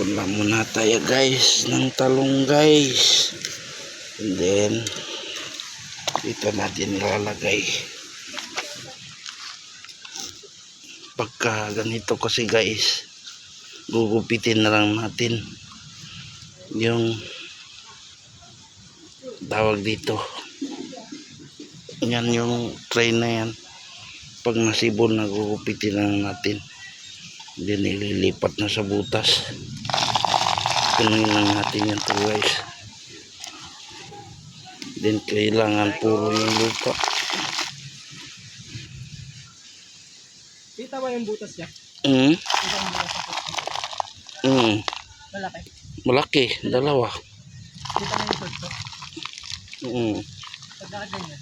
Magpunla muna tayo guys ng talong guys. And then dito natin ilalagay. Pagka ganito kasi guys, gugupitin na lang natin yung tawag dito. Yan yung tray na yan. Pag nasibol na, gugupitin na lang natin. Then ililipat na sa butas. Kunin lang natin yan to guys. Then kailangan puro yung lupa. Kita ba yung butas niya? Kita yung butas Mm. Malaki. Malaki, dalawa. Kita na yung short ko. Pagkakad ganyan.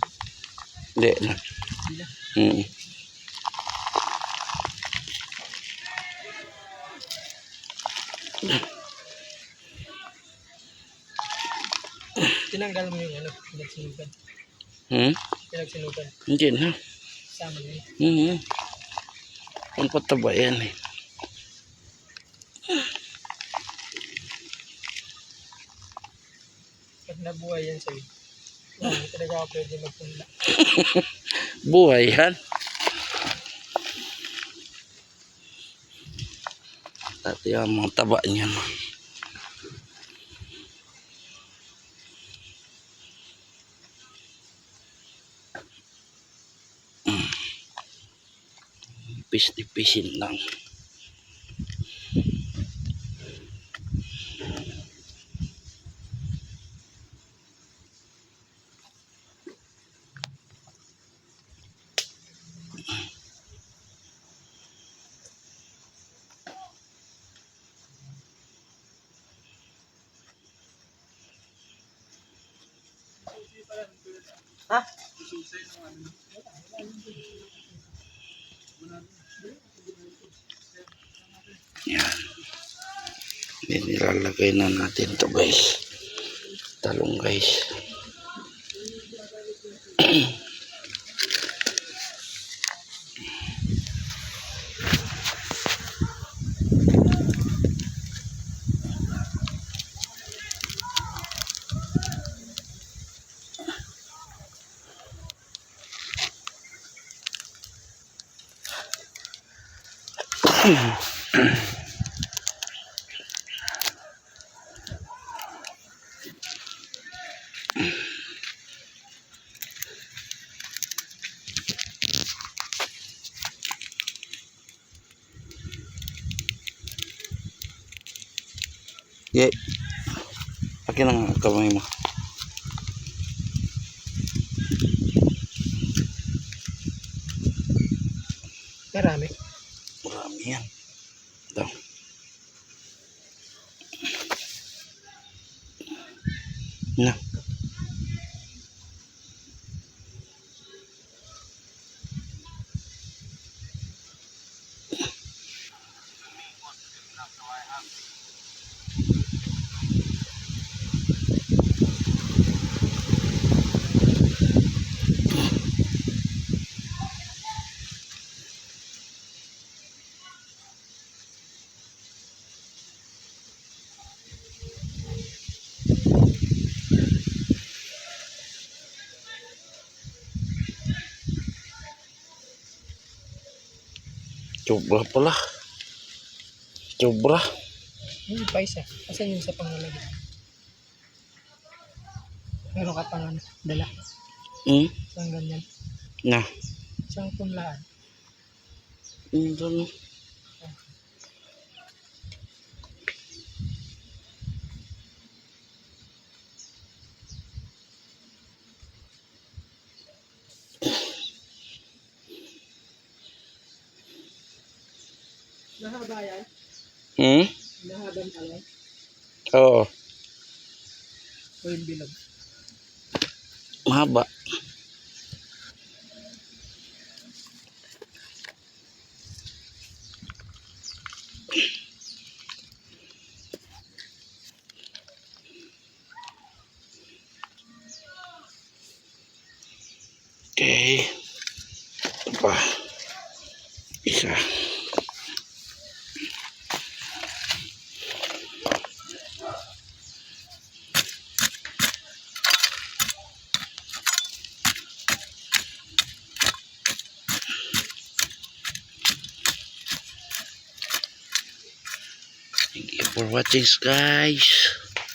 Hindi na. Bila. Tinanggal mo yung ano, pinagsinugan. Pinagsinugan. Hindi na. Sama na yun. Ang pataba yan eh. Pag nabuhay yan sa'yo, hindi talaga ako pwede magpunla. Buhay yan. Dati yung mga taba niyan. Ipis-ipisin lang. Ha? Yan. Nilalagay na natin to guys. Talong guys. Ye. Akin ang kamay mo. Marami. Marami yan. Ito. Na. Sobra pala. Sobra. Hindi pa isa. Asan yung sa pangalagay? Meron ka pang ano, dala. Isang ganyan. Na. Isang punlaan. Ito no. Mahaba yan? Mahabang talong? Oo. O yung bilog? Mahaba. Okay. Ito pa. Isa. for watching guys.